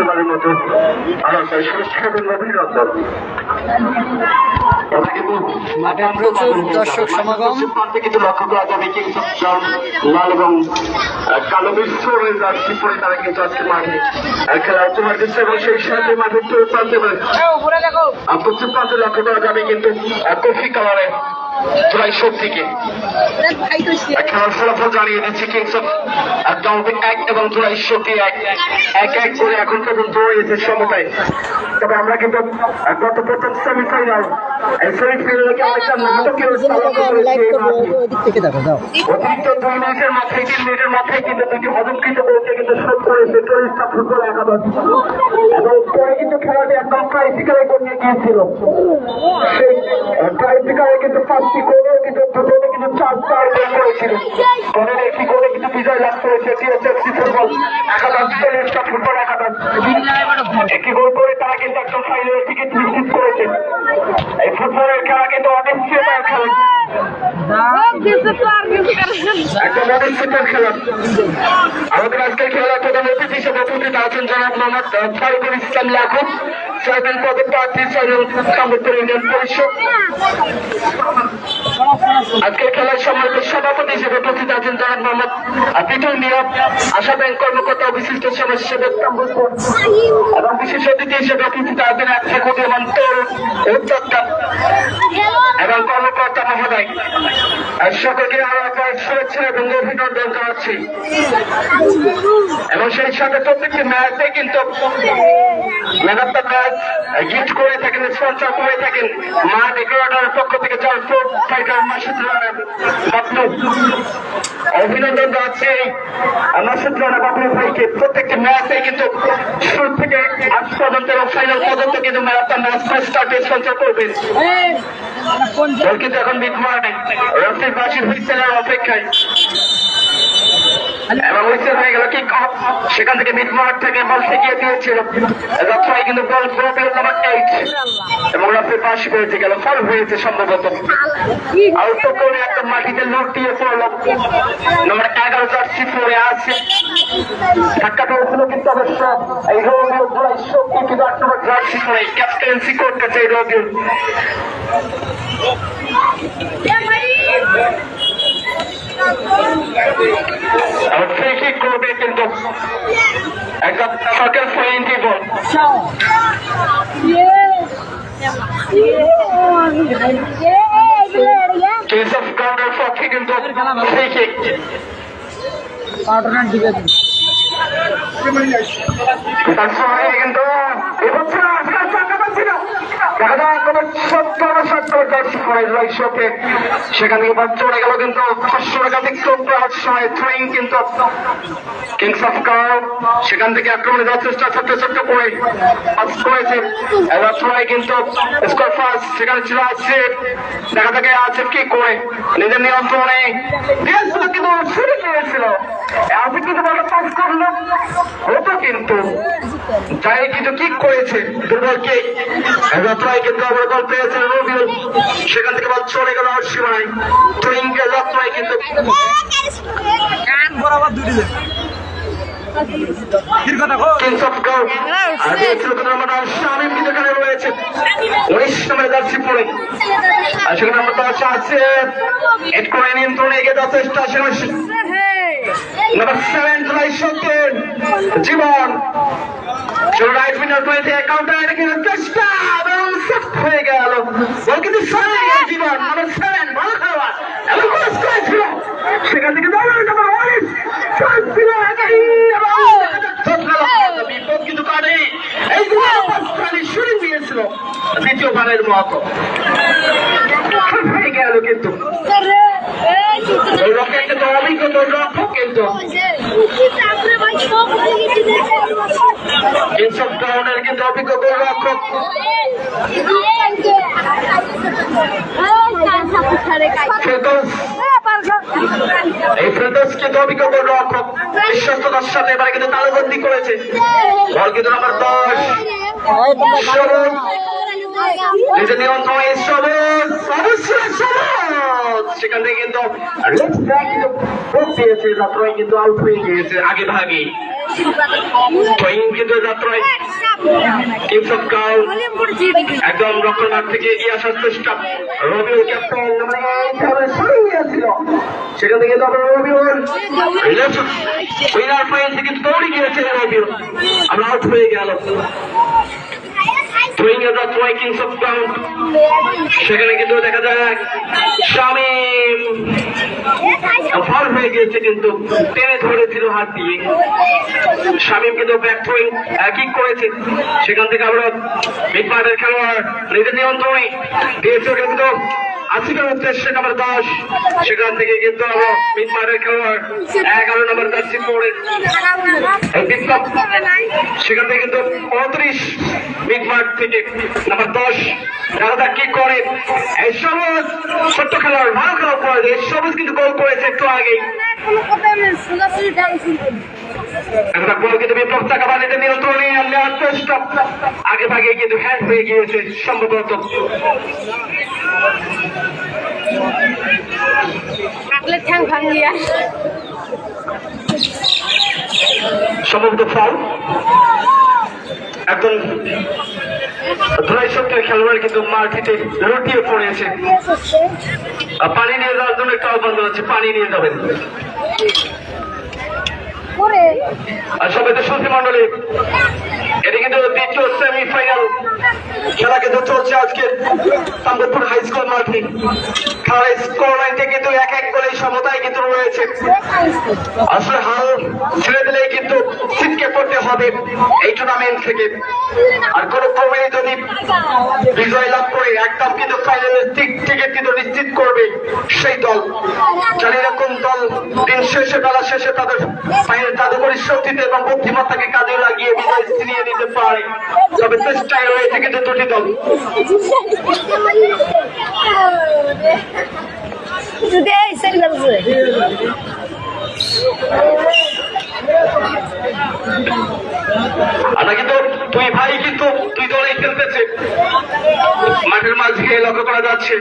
প্রথমবারের মতো আলোচনায় সুস্বাগত অভিনন্দন। দর্শক সমাগম কিন্তু লক্ষ্য করা যাবে লাল এবং কালো মিশ্রণের জার্সি পরে তারা কিন্তু আজকে মাঠে খেলা তোমার দিচ্ছে এবং সেই সাথে মাঠে প্রান্তে পশ্চিম প্রান্তে লক্ষ্য করা যাবে কিন্তু কফি কালারের জোড়াই শক্তিকে খেলার ফলাফল জানিয়ে দিচ্ছে কিংস অফ ডাউনপিক 1 এবং জোড়াই শক্তি 1-1 করে এখন পর্যন্ত রয়েছে সমতায়। তবে আমরা কিন্তু গত প্রথম সেমিফাইনাল এই সেমিফাইনালকে অনেকটা নাটকীয় অতিরিক্ত 2 মিনিটের মাথায় 3 মিনিটের মাথায় কিন্তু দুটি অদক্ষিত গোলকে কিন্তু শোধ করেছে টরিস্টা ফুটবল একাদশ এবং পরে কিন্তু খেলাটি একদম ট্রাইসিকালে নিয়ে গিয়েছিল। সেই ট্রাইসিকালে কিন্তু পাঁচটি গোলেও কিন্তু দুটোতে কিন্তু 4-4 গোল করেছিল। গোলের একটি গোলে কিন্তু বিজয় লাভ করেছে টিএসএফসি ফুটবল একাদশ টরিস্টা ফুটবল একাদশ। একটি গোল করে তারা কিন্তু একদম ফাইনালের টিকিট নিশ্চিত করেছে। এই ফুটবলের খেলা কিন্তু অনিশ্চয়তার খেলা, একটা অনিশ্চয়তার খেলা। আমাদের আজকের খেলা প্রধান অতিথি হিসেবে উপস্থিত আছেন জনাব মোহাম্মদ ফারুকুল ইসলাম লাখু, চেয়ারম্যান পদপ্রার্থী সামুদ্র ইউনিয়ন পরিষদ। আজকের খেলার সম্মানিত সভাপতি হিসেবে উপস্থিত আছেন জনাব মোহাম্মদ পিটুল মিয়া, আশা ব্যাংক কর্মকর্তা বিশিষ্ট সমাজসেবক এবং বিশেষ অতিথি হিসেবে উপস্থিত আছেন উদীয়মান তরুণ উদ্যোক্তা এবং কর্মকর্তা মহোদয়। সকলকে আমার শুভেচ্ছা এবং অভিনন্দন জানাচ্ছি এবং সেই সাথে প্রত্যেকটি ম্যাচে কিন্তু লাগাতার ম্যাচ গিফট করে থাকেন, স্পন্সর করে থাকেন মা ডেকোরেটরের পক্ষ থেকে অভিনন্দন জানাচ্ছি মাসুদ রানা বাবলু ভাইকে। প্রত্যেকটি ম্যাচে কিন্তু শুরু থেকে আজ পর্যন্ত এবং ফাইনাল পর্যন্ত কিন্তু ম্যারাথন ম্যাচ স্টার্টে স্পন্সর করবেন। কিন্তু এখন বিদ্যমান রাফির বাসির হুইসেলের অপেক্ষায় এবং হুইসেল হয়ে গেল কিক অফ। সেখান থেকে মিডমার্ট থেকে বল ফেঁকিয়ে দিয়েছিল রাফাই, কিন্তু বল নাম্বার 8 এবং রাফির পাশ হয়েছে গেল, ফল হয়েছে সম্ভবত। আউট করে একটা মাটিতে লোক দিয়ে পড়ল নাম্বার 11 জার্সি পরে আছে। ধাক্কাটা হয়েছিল কিন্তু অবশ্য এই রোগীয় জোড়াই শক্তি কিন্তু 8 নম্বর জার্সি পরে ক্যাপ্টেন্সি করতেছে এই রোগীর। করবে কিন্তু একদম সরকার পয়েন্টই বল কেস অফ কাউন্টার পক্ষে কিন্তু কিন্তু সেখানে চলে গেল কিন্তু 500 টাকাধিক সময় থ্রোয়িং কিন্তু কিংস অফ কাউন্ট সেখান থেকে আক্রমণে যাওয়ার চেষ্টা ছোট্ট করে পাস করেছে। এবার থ্রোয় কিন্তু স্কোর ফার্স্ট সেখানে ছিল আছে, দেখা থেকে আছে কি করে নিজের নিয়ন্ত্রণে কিন্তু শুরু করেছিল আপনি কিন্তু বল পাস করলো হতো কিন্তু যাই কিন্তু কিক করেছে দুর্বলকে। রত্রাই কিন্তু আবার বল পেয়েছেন রবিউল, সেখান থেকে বল চলে গেল আর সীমায় টুইংকে রত্রাই কিন্তু কিংস অফ কাউন্ট আর শামিম কিন্তু এখানে রয়েছে 19 নম্বরের জার্সি পরে। আর সেখানে আমরা তো আছে এড করে নিয়ন্ত্রণে এগিয়ে যাওয়ার চেষ্টা নাম্বার 7 জুলাই শক্তির জীবন রাইট উইনার করেছে কাউন্টার চেষ্টা এবং সফট হয়ে গেল বল কিন্তু জীবন নাম্বার 7 ভালো খেলোয়াড় এবং ক্রস করেছিল সেখান থেকে বিপদ কিন্তু কাটে এই শুরু দিয়েছিল দ্বিতীয়বারের মতো হয়ে গেল কিন্তু কিন্তু অভিজ্ঞত রক্ষক কিন্তু এইসব ধরনের কিন্তু অভিজ্ঞত রক্ষক এই ফেরদৌস কিন্তু অভিজ্ঞত রক্ষক বিশ্বস্ততার সাথে এবারে কিন্তু তালুবন্দি করেছে বল কিন্তু নাম্বার 10 নিজের নিয়ন্ত্রণে সবুজ সেখান থেকে কিন্তু দিয়েছে রাত্রই কিন্তু আউট হয়ে গিয়েছে আগে ভাগে ট্রেন কিন্তু যাত্রায় কিংস অফ গাও একদম রক্ষণভাগ থেকে এগিয়ে আসার চেষ্টা রবিউল ক্যাপ্টেন ছিল সেখান থেকে রবিউল উইনার পয়েন্টে কিন্তু দৌড়ে গিয়েছে রবিউল আমরা আউট হয়ে গেল কিংস অফ গাও সেখানে কিন্তু দেখা যাক শামীম ফল হয়ে গিয়েছে কিন্তু টেনে ধরেছিল হাত দিয়ে শামীম কিন্তু ব্যাক থ্রোয়িং কিক করেছে সেখান থেকে আমরা মিডমাঠের খেলোয়াড় নিজের নিয়ন্ত্রণে দিয়েছে কিন্তু আসিফের উদ্দেশ্যে নম্বর 10 সেখান থেকে কিন্তু আমরা মিডমাঠের খেলোয়াড় 11 নম্বর জার্সি পরে বিপ্লব সেখান থেকে কিন্তু 35 মিডমাঠ থেকে নম্বর 10 দাদা কি করে এই সবুজ ছোট্ট খেলোয়াড় ভালো খেলা করে এই সবুজ কিন্তু গোল করেছে একটু আগেই একটা গোল কিন্তু বিপ্লব টাকা বাড়িতে নিয়ন্ত্রণে নেওয়ার চেষ্টা আগে ভাগে কিন্তু হ্যান্ড হয়ে গিয়েছে সম্ভবত সম্ভবত ফল একজন ধরাই শক্তির খেলোয়াড় কিন্তু মাটিতে লুটিয়ে পড়েছে পানি নিয়ে যাওয়ার জন্য একটা আহ্বান হচ্ছে পানি নিয়ে যাবেন আর সবাই তো সুধী মন্ডলী এটি কিন্তু দ্বিতীয় সেমিফাইনাল খেলা কিন্তু চলছে আজকে তাম্বরপুর হাই স্কুল মাঠে খেলার স্কোর লাইনটা কিন্তু 1-1 গোলের সমতায় কিন্তু রয়েছে আসলে হাল ছেড়ে দিলেই কিন্তু ছিটকে পড়তে হবে এই টুর্নামেন্ট থেকে আর কোন ক্রমে যদি বিজয় লাভ করে একদম কিন্তু ফাইনালের টিকিট কিন্তু নিশ্চিত করবে সেই দল জানি না কোন দল দিন শেষে বেলা শেষে তাদের ফাইনাল জাদুকরী শক্তিতে এবং বুদ্ধিমত্তাকে কাজে লাগিয়ে বিজয় ছিনিয়ে নিতে পারে তবে চেষ্টায় রয়েছে কিন্তু দুটি দল আমরা কিন্তু দুই ভাই কিন্তু দুই দলেই খেলতেছে মাঠের মাঝে লক্ষ্য করা যাচ্ছে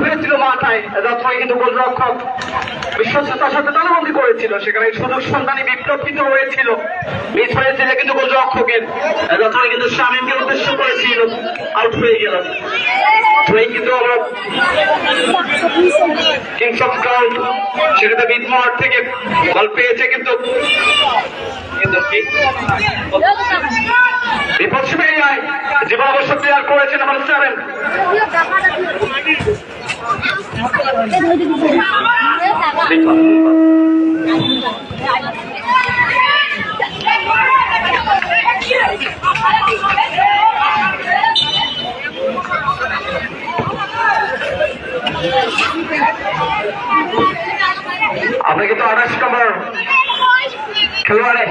হয়েছিল মাথায় কিন্তু গোলরক্ষক বিশ্বস্ততার সাথে তালাবন্দি করেছিল সেখানে সুযোগ সন্ধানী বিপ্লব কিন্তু হয়েছিল মিস হয়েছিল কিন্তু গোলরক্ষকের যথায় কিন্তু শামীমকে উদ্দেশ্য করেছিল আউট হয়ে গেল কিন্তু আমরা কিংস অফ গাও সেখানে মিডমাঠ থেকে বল পেয়েছে কিন্তু বিপদ এরিয়ায় জীবন অবশ্য ক্লিয়ার করেছে নাম্বার 7 আমরা কিন্তু 28 নম্বর খেলোয়াড়ে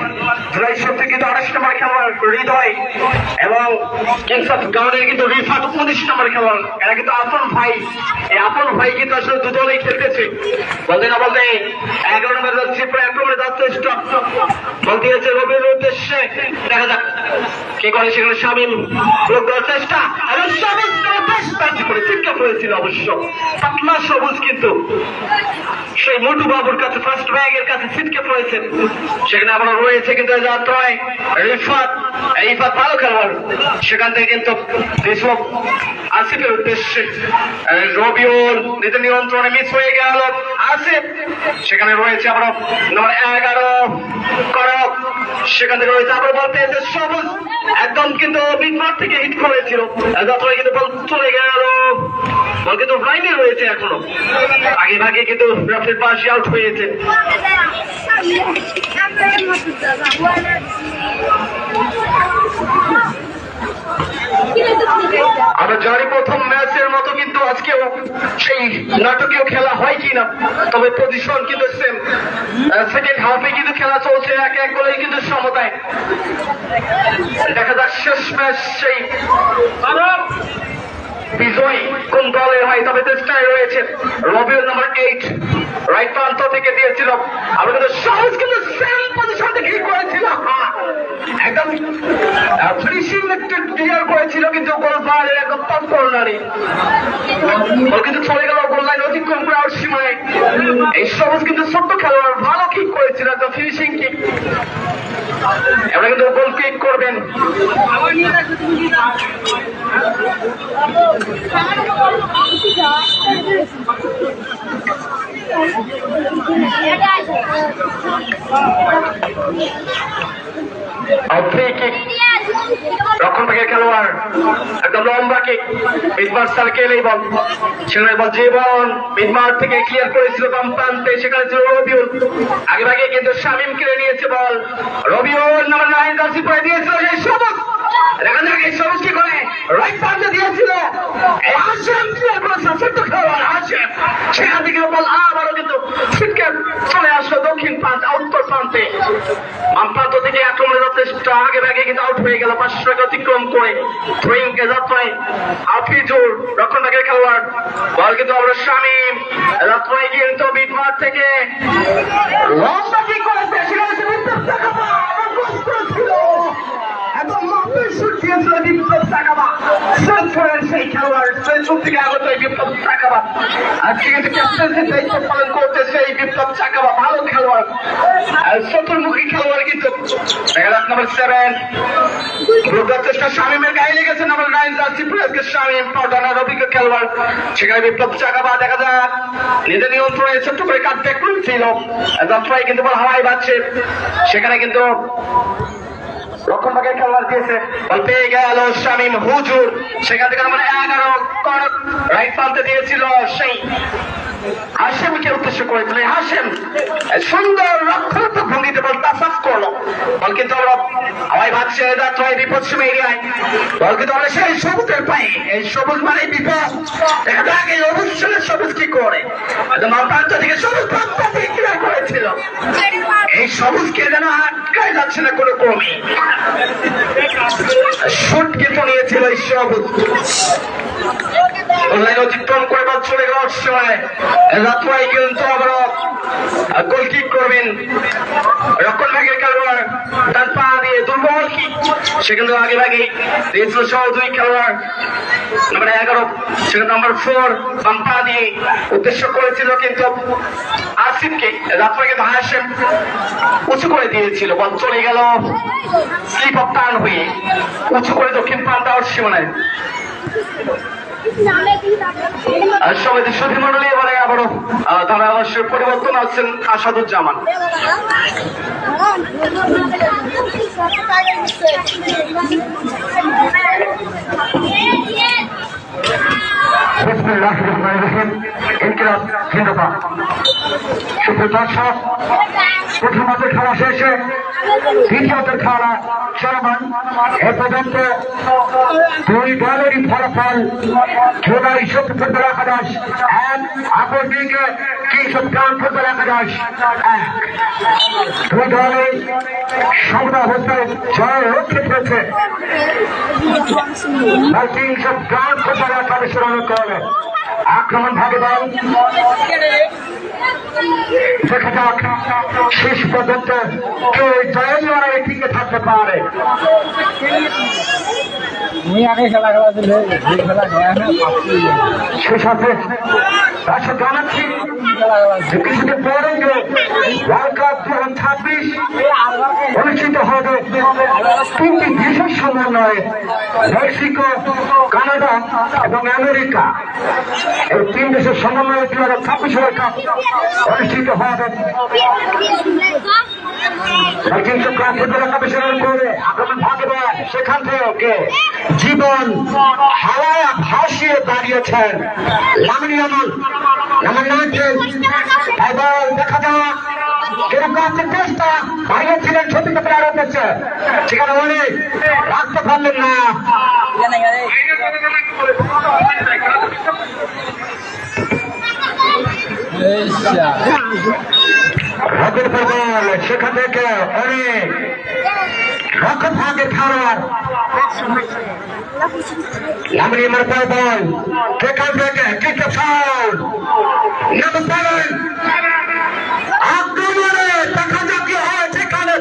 ধরাই শক্তি কিন্তু 28 নম্বর খেলোয়াড় হৃদয় এবং কিংস অফ গাউনের কিন্তু রিফাত 19 নম্বর খেলোয়াড় এরা কিন্তু আপন ভাই এই আপন ভাই কিন্তু আসলে দুদলেই খেলতেছে বলতে না বলতে 11 নম্বর যাচ্ছে প্রায় আক্রমণে যাচ্ছে স্টপ বল দিয়েছে রবির উদ্দেশ্যে দেখা যাক কে করে সেখানে শামীম ব্লক দেওয়ার চেষ্টা এবং সবুজ করে চিৎকার করেছিল অবশ্য পাতলা সবুজ কিন্তু সেই মোটু বাবুর কাছে ফার্স্ট ব্যাগের কাছে ছিটকে পড়েছেন সেখানে আমরা রয়েছে কিন্তু যাত্রায় রিফাত ভালো খেলোয়াড় সেখান থেকে কিন্তু বিপ্লব আসিফের উদ্দেশ্যে রবিউল নিজের নিয়ন্ত্রণে মিস হয়ে গেল আসিফ সেখানে রয়েছে আমরা নম্বর 11 করক সেখান থেকে রয়েছে আমরা বলতে সবুজ একদম কিন্তু মিডমাঠ থেকে হিট করেছিল যাত্রায় কিন্তু বল চলে গেল বল কিন্তু লাইনে রয়েছে এখনো আগে ভাগে কিন্তু রেফারির পাশে আউট হয়েছে আমরা জানি প্রথম ম্যাচের মতো কিন্তু আজকেও সেই নাটকীয় খেলা হয় কিনা তবে পজিশন কিন্তু সেম সেকেন্ড হাফে কিন্তু খেলা চলছে 1-1 গোলেই কিন্তু সমতায় দেখা যাক শেষ ম্যাচ সেই বিজয়ী কোন দলের হয় তবে চেষ্টায় রয়েছে রবিউল নম্বর 8 রাইট প্রান্ত থেকে দিয়েছিল আমরা কিন্তু সহজ কিন্তু সেম পজিশন থেকে করেছিল, একদম ফিনিশিং একটু ক্লিয়ার করেছিল, কিন্তু গোল বাইরে একদম তৎপর নারী বল কিন্তু চলে গেল গোল লাইন অতিক্রম করে আউট সীমায়। এই সবুজ কিন্তু ছোট্ট খেলোয়াড় ভালো কিক করেছিল, একদম ফিনিশিং কিক। এবার কিন্তু গোল কিক করবেন। রক্ষণ ভাগের খেলোয়াড় একদম লম্বা কিক, মিডমার সার্কেল এই বল, সেখানে বল জীবন মিডমার থেকে ক্লিয়ার করেছিল বাম প্রান্তে, সেখানে ছিল রবিউল, আগে ভাগে কিন্তু শামিম কেড়ে নিয়েছে বল। রবিউল নাম্বার 9 জার্সি পরে দিয়েছিল সেই সবুজ, দেখা যাক এই সবুজ কি করে রাইট প্রান্তে দিয়েছিল এই হাশেম, ক্লিয়ার করেছিল ছোট্ট খেলোয়াড় হাশেম, সেখান থেকে বল আবারও কিন্তু ছিটকে চলে আসলো দক্ষিণ প্রান্ত উত্তর প্রান্তে। বাম প্রান্ত থেকে আক্রমণের যথেষ্ট আগে ভাগে কিন্তু আউট হয়ে গেল 500 অতিক্রম করে। থ্রোয়িং কে যাত্রায় হাফিজুর রক্ষণ ভাগের খেলোয়াড়, বল কিন্তু আমরা শামিম যাত্রায় কিন্তু মিডমার থেকে লম্বা কি করেছে, সেখানে সেই খেলোয়াড় থেকে আগত বিপ্লব চাকাবা আজকে কিন্তু ক্যাপ্টেন্সির দায়িত্ব পালন করতে সেই বিপ্লব চাকাবা ভালো খেলোয়াড়, চতুর্মুখী খেলোয়াড় কিন্তু নাম্বার 7 চেষ্টা শামিমের গায়ে লেগেছে নাম্বার 9 জার্সি প্লেয়ারকে শামিম পাউডার অভিজ্ঞ খেলোয়াড়, সেখানে বিপ্লব চাকাবা দেখা যাক নিজের নিয়ন্ত্রণে ছোট্ট করে কাটতে করেছিল যাত্রায় কিন্তু বল হাওয়ায় বাজছে, সেখানে কিন্তু রক্ষণ ভাগের খেলোয়াড় দিয়েছে বল পেয়ে গেল শামিম হুজুর, সেখান থেকে আমরা 11 রাইট প্রান্তে দিয়েছিল সেই হাশেমকে উদ্দেশ্য করেছিল। হাশেম সুন্দর রক্ষণাত্মক ভঙ্গিতে বল তাসাফ করলো, বল কিন্তু আমরা হাওয়াই ভাগছে যাত্রায় বিপদ সীমা এরিয়ায়, বল কিন্তু আমরা সেই সবুজের পাই, এই সবুজ মানে বিপদ। দেখা যাক এই অবশ্যই সবুজ কি করে, একদম প্রান্ত থেকে সবুজ প্রান্ত থেকে ক্লিয়ার করেছিল, এই সবুজকে যেন আটকায় যাচ্ছে না কোনো ক্রমে, শুট কিন্তু নিয়েছিল এই সবুজ। অতিক্রম করে বল চলে গেল সময় যাত্রায় কিন্তু আবারও গোল কিক করবেন রক্ষণ ভাগের খেলোয়াড়, তার পা দিয়ে দুর্বল কিক, সে কিন্তু আগে ভাগে দিয়েছিল সহ 2 খেলোয়াড় নাম্বার 11, সেখানে নাম্বার 4 বাম পা দিয়ে উদ্দেশ্য করেছিল কিন্তু আসিফকে, যাত্রায় কিন্তু হাশেম উঁচু করে দিয়েছিল, বল চলে গেল স্লিপ অফ টার্ন হয়ে উঁচু করে দক্ষিণ প্রান্ত আউট সীমানায়। সবাই সুধী মন্ডলী এবারে আবারও তারা অবশ্যই পরিবর্তন আছেন আসাদুজ্জামান। প্রথমত খেলা শেষে দ্বিতীয়তের খেলা চলমান, এ পর্যন্ত 2 দলেরই ফলাফল জুলাই শক্তি ফুটবল একাদশ 1, অপরদিকে কিংস অফ ক্রাউন ফুটবল একাদশ 1। 2 দলে সমতা অবস্থায় জয় রক্ষিত হয়েছে কিংস অফ ক্রাউন ফুটবল একাদশের অনুকরণে। আক্রমণ ভাগে দল দেখা যাক শেষ পর্যন্ত কেউ জয় লড়াই টিকে থাকতে পারে। সে সাথে জানাচ্ছি কিছুদিন পরে ওয়ার্ল্ড কাপ 2026 অনুষ্ঠিত হবে 3টি দেশের সমন্বয়ে, মেক্সিকো, কানাডা এবং আমেরিকা। এই 3 দেশের সমন্বয়ে 2026 ওয়ার্ল্ড কাপ অনুষ্ঠিত হবে। সেখান থেকে জীবন হাওয়ায় ভাসিয়ে দাঁড়িয়েছেন লামিনী আমল নাম্বার 9। দেখা যাক কিরকম চেষ্টা বাড়িয়েছিলেন ছবিতে প্লেয়ার হচ্ছে, সেখানে অনেক রাখতে পারলেন না। রকেট ফুটবল সেখান থেকে অনেক রকেট ভাগের খেলোয়াড় লামিনী আমার বল সেখান থেকে ক্রিকেট ফাউল নাম্বার 7 আক্রমণে দেখা যাক কি হয়, সেখানে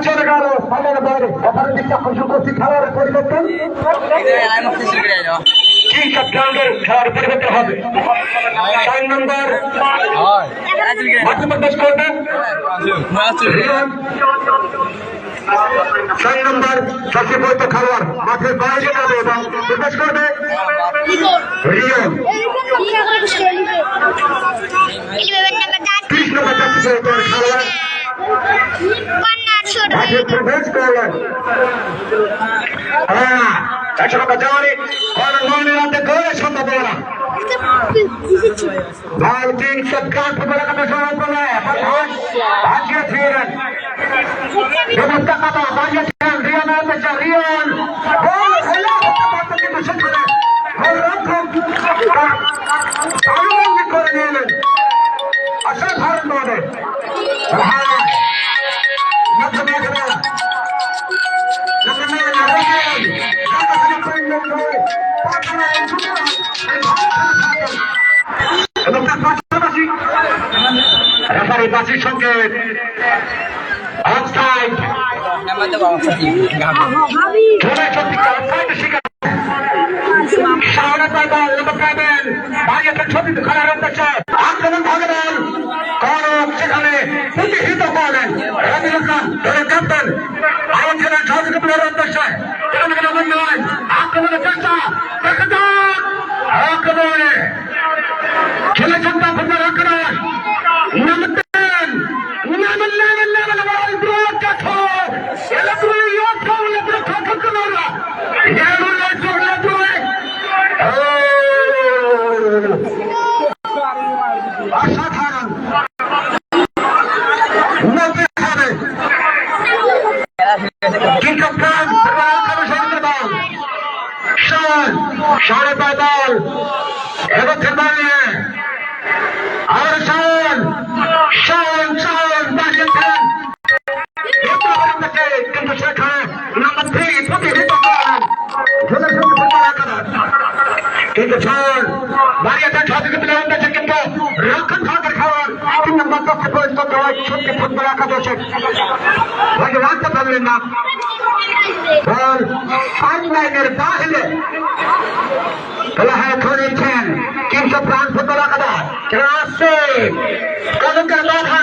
চলে গেল সামনের বাইরে অপরের দিকটা খুশি করছি খেলার পরিবর্তন কিংস অফ গ্রাউন্ডের খেলার পরিবর্তন হবে 4 নম্বর প্রবেশ করবে 4 নম্বর সবচেয়ে বৈধ খেলোয়াড় মাঠের বাইরে যাবে এবং প্রবেশ করবে রিয়ন 30 নম্বর সবচেয়ে বৈধ খেলোয়াড় মাঠে প্রবেশ করলেন জানি মনে রাখতে গড়ে সম্ভাবনা ভাল কিংস অফ গ্রাউন্ড ফুটবলের কথা সবাই বলে ভাগিয়ে ফিরেন ব্যবস্থা কথা বাজিয়েছেন রিয়ন রিয়ন কিন্তু সেখানে করে নিলেন অসাধারণ ভাবে এবং তার পাশাপাশি রেফারি বাসির সঙ্গে অফসাইড শহরে পাইবেন এবং পাইবেন বাড়িতে ছবি খেলার উদ্দেশ্যে আক্রমণ ভাগবেন করক সেখানে প্রতিহিত করলেন রবিউল খান ধরে ক্যাপ্টেন আরো খেলেন সহযোগিতার উদ্দেশ্যে আক্রমণের চেষ্টা দেখা যাক আক্রমণে খেলেছেন তা ফুটবল আক্রমণ নামতেন অসাধারণ সাড়ে পায় বল এগোচ্ছেন বানিয়ে আর বানিয়েছেন কিন্তু সেখানে নাম্বার 3 প্রতিহিত করেন কিন্তু বানিয়েছেন সহযোগিতা উঠেছে কিন্তু রক্ষণ সরকার খাওয়ার 3 নম্বর পক্ষে পরিচিত হয় সত্যি ফুটবল একাদশের ভাগে রাখতে পারলেন না বল 5 লাইনের বাহিরে খেলা হয় করেছেন কিংস প্রাণ ফুটবল একাদশ আসছে কলকের বাধা